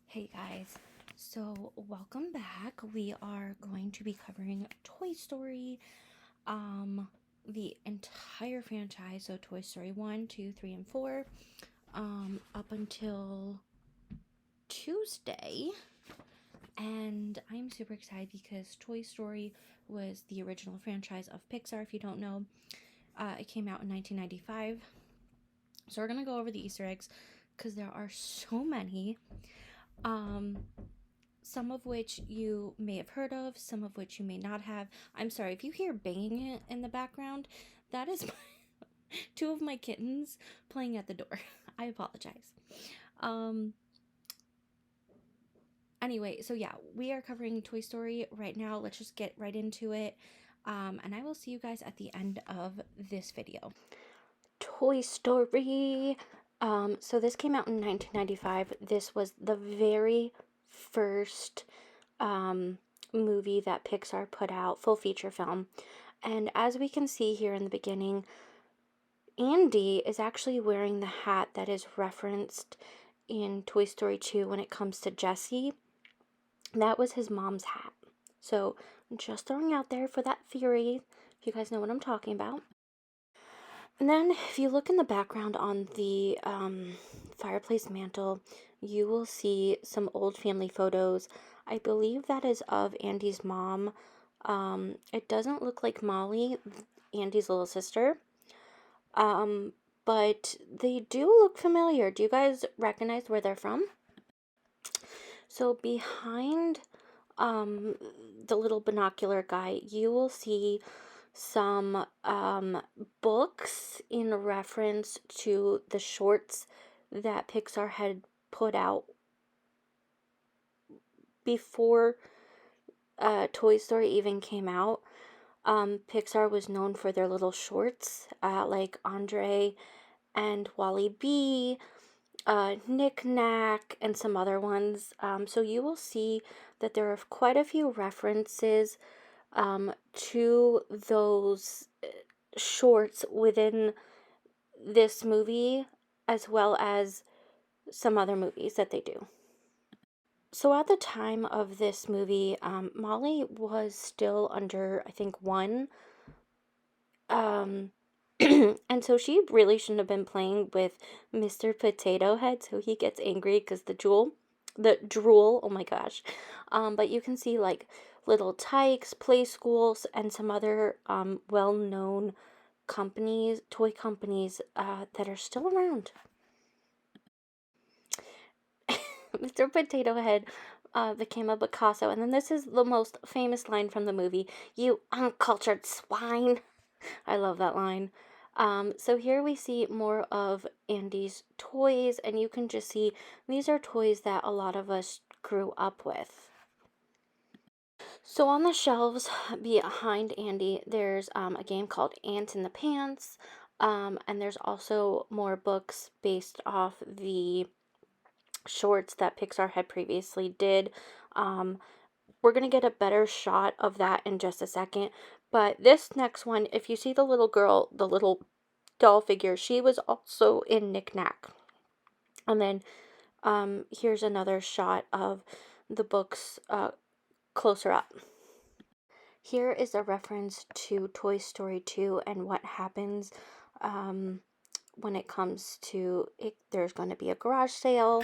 Hey guys, so welcome back. We are going to be covering Toy Story, the entire franchise, so Toy Story 1, 2, 3, and 4, up until Tuesday. And I'm super excited because Toy Story was the original franchise of Pixar. If you don't know, it came out in 1995. So we're gonna go over the Easter eggs because there are so many. Um, some of which you may have heard of, some of which you may not have. I'm sorry if you hear banging in the background. That is two of my kittens playing at the door. I apologize. Um. Anyway, so yeah, we are covering Toy Story right now. Let's just get right into it. And I will see you guys at the end of this video. Toy Story. So this came out in 1995. This was the very first movie that Pixar put out, full feature film. And as we can see here in the beginning, Andy is actually wearing the hat that is referenced in Toy Story 2 when it comes to Jessie. That was his mom's hat. So just throwing out there for that theory, if you guys know what I'm talking about. And then if you look in the background on the fireplace mantle, you will see some old family photos. I believe that is of Andy's mom. It doesn't look like Molly, Andy's little sister. But they do look familiar. Do you guys recognize where they're from? So behind the little binocular guy, you will see some books in reference to the shorts that Pixar had put out before Toy Story even came out. Pixar was known for their little shorts, like Andre and Wally B, Knick Knack, and some other ones. So you will see that there are quite a few references to those shorts within this movie, as well as some other movies that they do. So at the time of this movie, Molly was still under, I think, one. And so she really shouldn't have been playing with Mr. Potato Head, so he gets angry because the drool, oh my gosh. But you can see like Little Tykes, Play Schools, and some other well-known companies, toy companies, that are still around. Mr. Potato Head became a Picasso, and then this is the most famous line from the movie: "You uncultured swine." I love that line. So here we see more of Andy's toys, and you can just see these are toys that a lot of us grew up with. So on the shelves behind Andy, there's a game called Ants in the Pants, and there's also more books based off the shorts that Pixar had previously did. We're going to get a better shot of that in just a second. But this next one, if you see the little girl, the little doll figure, she was also in Knick Knack. And then here's another shot of the books closer up. Here is a reference to Toy Story 2 and what happens when it comes to it. There's going to be a garage sale.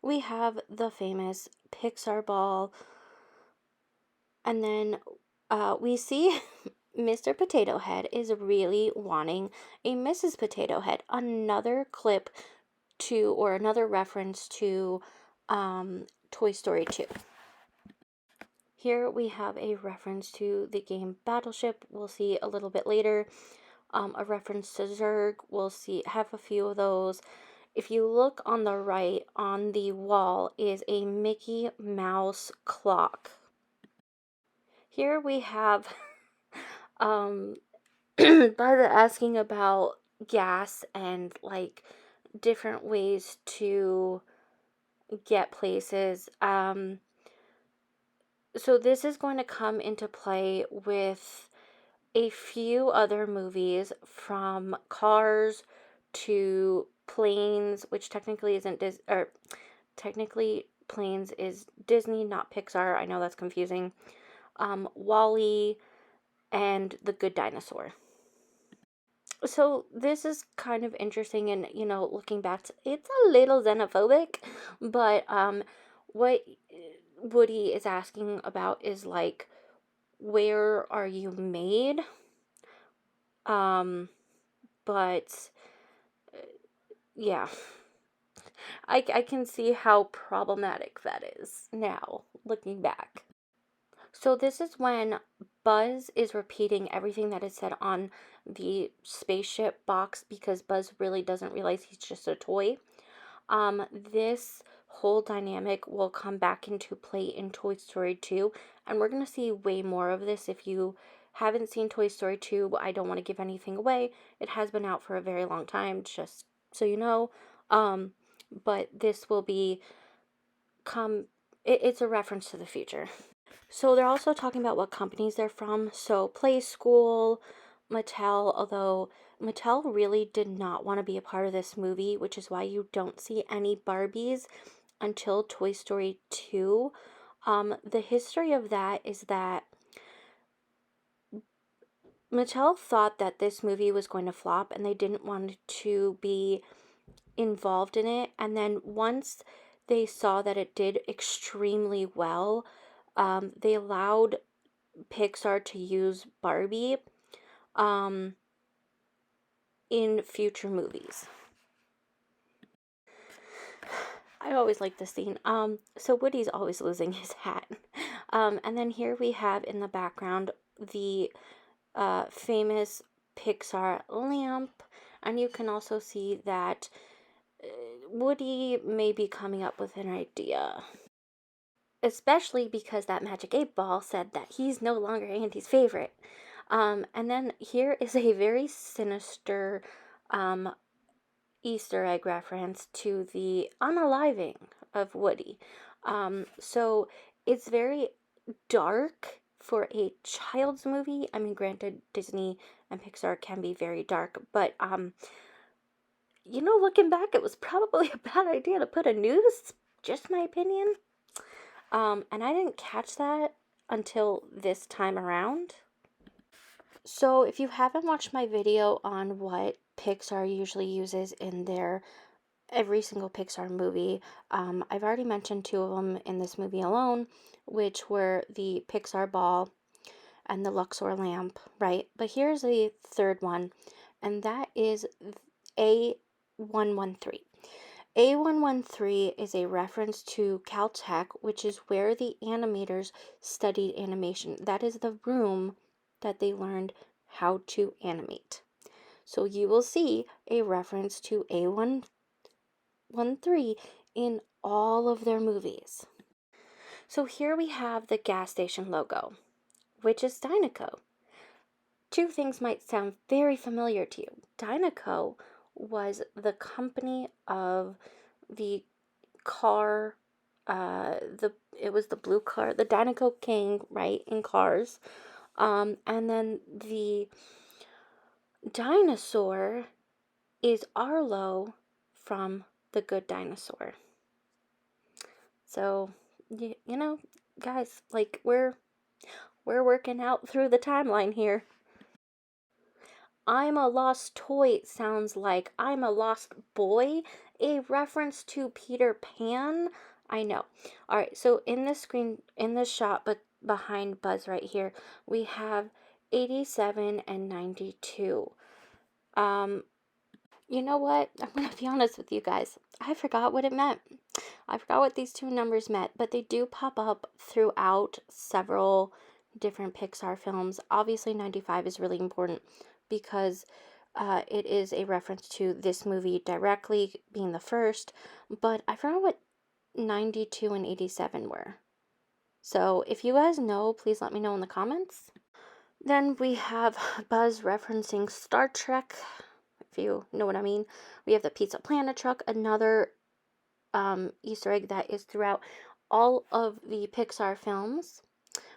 We have the famous Pixar ball. And then we see Mr. Potato Head is really wanting a Mrs. Potato Head. Another clip to, or another reference to Toy Story 2. Here we have a reference to the game Battleship. We'll see a little bit later. A reference to Zurg. We'll have a few of those. If you look on the right, on the wall is a Mickey Mouse clock. Here we have Buzz asking about gas and like different ways to get places. So this is going to come into play with a few other movies, from Cars to Planes, which technically isn't technically Planes is Disney, not Pixar. I know that's confusing. Wall-E, and The Good Dinosaur. So this is kind of interesting, and looking back, it's a little xenophobic, but what Woody is asking about is like, where are you made? Um, but yeah, I can see how problematic that is now, looking back. So this is when Buzz is repeating everything that is said on the spaceship box because Buzz really doesn't realize he's just a toy. This whole dynamic will come back into play in Toy Story 2, and we're going to see way more of this. If you haven't seen Toy Story 2, I don't want to give anything away. It has been out for a very long time, just so you know. But this will be it's a reference to the future. So they're also talking about what companies they're from. So Play School, Mattel, although Mattel really did not want to be a part of this movie, which is why you don't see any Barbies until Toy Story 2. The history of that is that Mattel thought that this movie was going to flop and they didn't want to be involved in it. And then once they saw that it did extremely well, they allowed Pixar to use Barbie in future movies. I always like this scene. So Woody's always losing his hat. And then here we have in the background the famous Pixar lamp. And you can also see that Woody may be coming up with an idea. Especially because that Magic 8 Ball said that he's no longer Andy's favorite. And then here is a very sinister Easter egg reference to the unaliving of Woody. So it's very dark for a child's movie. I mean, granted, Disney and Pixar can be very dark, but looking back, it was probably a bad idea to put a noose. Just my opinion. And I didn't catch that until this time around. So if you haven't watched my video on what Pixar usually uses in their every single Pixar movie, I've already mentioned two of them in this movie alone, which were the Pixar ball and the Luxor lamp, right? But here's the third one, and that is A113. A113 is a reference to Caltech, which is where the animators studied animation. That is the room that they learned how to animate. So you will see a reference to A113 in all of their movies. So here we have the gas station logo, which is Dynaco. Two things might sound very familiar to you. Dynaco was the company of the car, it was the blue car, the Dynaco King, right, in Cars. And then the dinosaur is Arlo from The Good Dinosaur. So, guys, like we're working out through the timeline here. I'm a lost toy sounds like I'm a lost boy, a reference to Peter Pan. I know. All right, so in this shot, but behind Buzz right here, we have 87 and 92. You know what? I'm going to be honest with you guys. I forgot what it meant. I forgot what these two numbers meant, but they do pop up throughout several different Pixar films. Obviously, 95 is really important because it is a reference to this movie directly being the first, but I forgot what 92 and 87 were. So if you guys know, please let me know in the comments. Then we have Buzz referencing Star Trek, if you know what I mean. We have the Pizza Planet truck, another Easter egg that is throughout all of the Pixar films.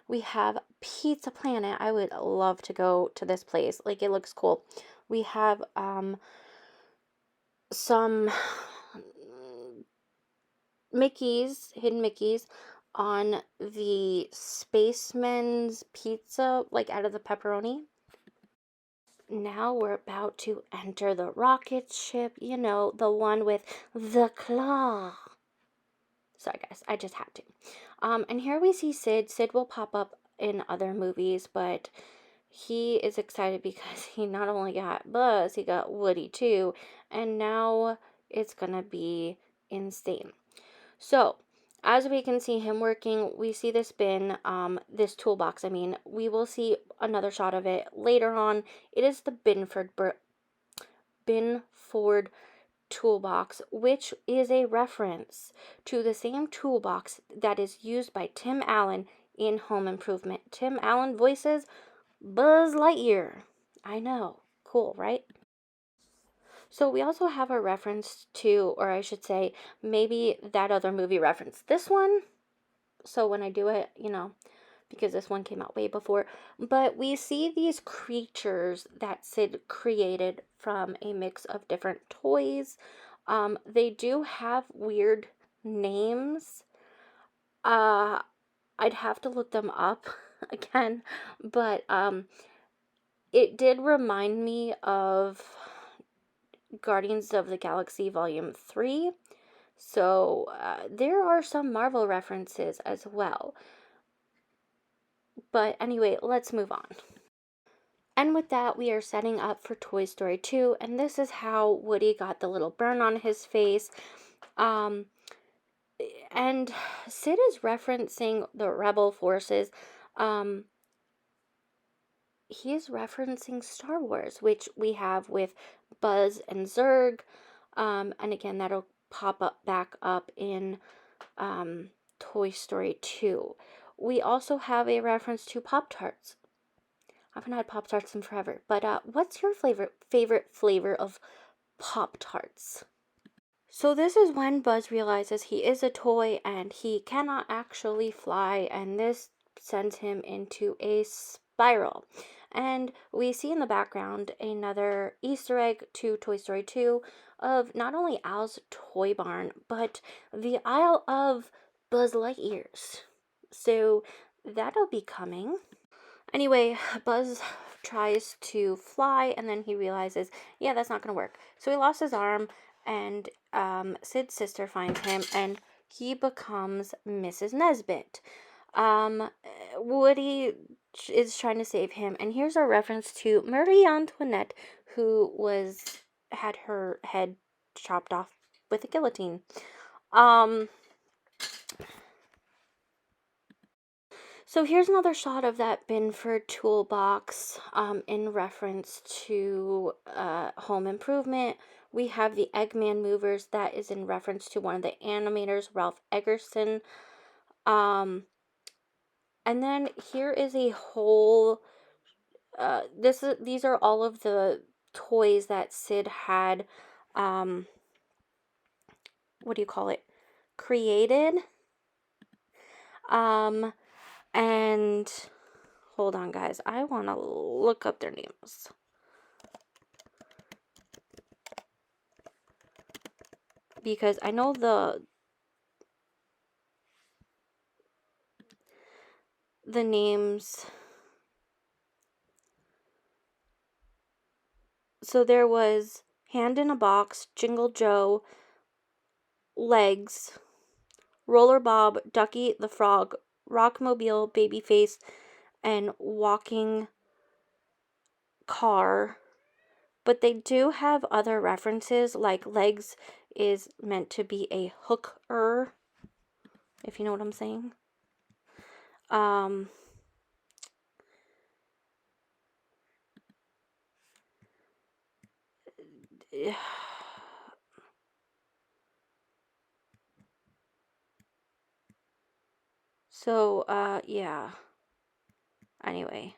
We have Pizza Planet. I would love to go to this place. Like, it looks cool. We have some Hidden Mickeys on the spaceman's pizza, like out of the pepperoni. Now we're about to enter the rocket ship, the one with the claw. Sorry, guys, I just had to. And here we see Sid. Sid will pop up in other movies, but he is excited because he not only got Buzz, he got Woody too, and now it's gonna be insane. So, as we can see him working, we see this bin, this toolbox. I mean, we will see another shot of it later on. It is the Binford toolbox, which is a reference to the same toolbox that is used by Tim Allen in Home Improvement. Tim Allen voices Buzz Lightyear. I know. Cool, right? So we also have a reference to, or I should say, maybe that other movie reference this one. So when I do it, because this one came out way before, but we see these creatures that Sid created from a mix of different toys. They do have weird names. I'd have to look them up again, but it did remind me of Guardians of the Galaxy Volume 3. So there are some Marvel references as well. But anyway, let's move on. And with that, we are setting up for Toy Story 2, and this is how Woody got the little burn on his face. And Sid is referencing the Rebel forces. He's referencing Star Wars, which we have with Buzz and Zurg. And again, that'll pop up back up in Toy Story 2. We also have a reference to Pop-Tarts. I haven't had Pop-Tarts in forever. But what's your favorite flavor of Pop-Tarts? So this is when Buzz realizes he is a toy and he cannot actually fly, and this sends him into a spiral. And we see in the background another Easter egg to Toy Story 2 of not only Al's toy barn, but the Isle of Buzz Lightyears. So that'll be coming. Anyway, Buzz tries to fly, and then he realizes, yeah, that's not going to work. So he lost his arm, and Sid's sister finds him, and he becomes Mrs. Nesbit. Woody is trying to save him, and here's a reference to Marie Antoinette, who had her head chopped off with a guillotine. So here's another shot of that Binford toolbox in reference to Home Improvement. We have the Eggman movers. That is in reference to one of the animators, Ralph Eggerson. And then here is a whole... these are all of the toys that Sid had... what do you call it? Created. And hold on, guys. I want to look up their names. Because I know the names. So there was Hand in a Box, Jingle Joe, Legs, Roller Bob, Ducky the Frog, Rockmobile, Babyface, and Walking Car. But they do have other references, like Legs is meant to be a hooker, if you know what I'm saying. So, yeah. Anyway.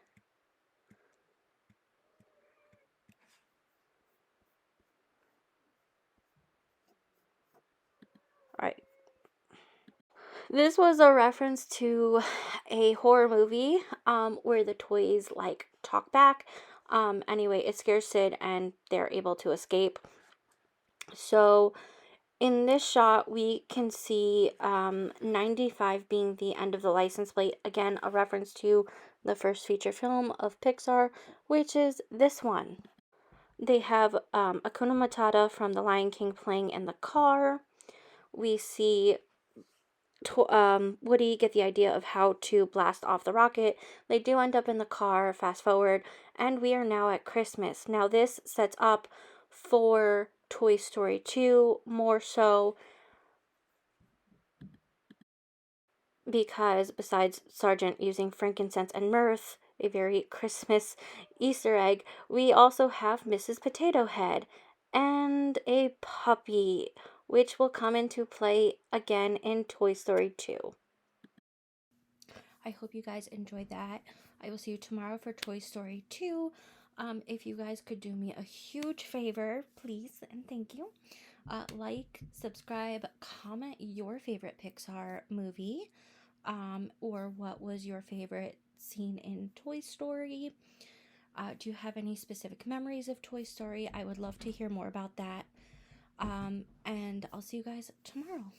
Alright. This was a reference to a horror movie, where the toys, like, talk back. Anyway, it scares Sid, and they're able to escape. So, In this shot, we can see 95 being the end of the license plate. Again, a reference to the first feature film of Pixar, which is this one. They have Akuna Matata from The Lion King playing in the car. We see Woody get the idea of how to blast off the rocket. They do end up in the car, fast forward, and we are now at Christmas. Now, this sets up for Toy Story 2 more so because besides Sergeant using frankincense and myrrh, a very Christmas Easter egg, we also have Mrs. Potato Head and a puppy, which will come into play again in Toy Story 2. I hope you guys enjoyed that. I will see you tomorrow for Toy Story 2. If you guys could do me a huge favor, please, and thank you. Like, subscribe, comment your favorite Pixar movie, or what was your favorite scene in Toy Story. Do you have any specific memories of Toy Story? I would love to hear more about that. And I'll see you guys tomorrow.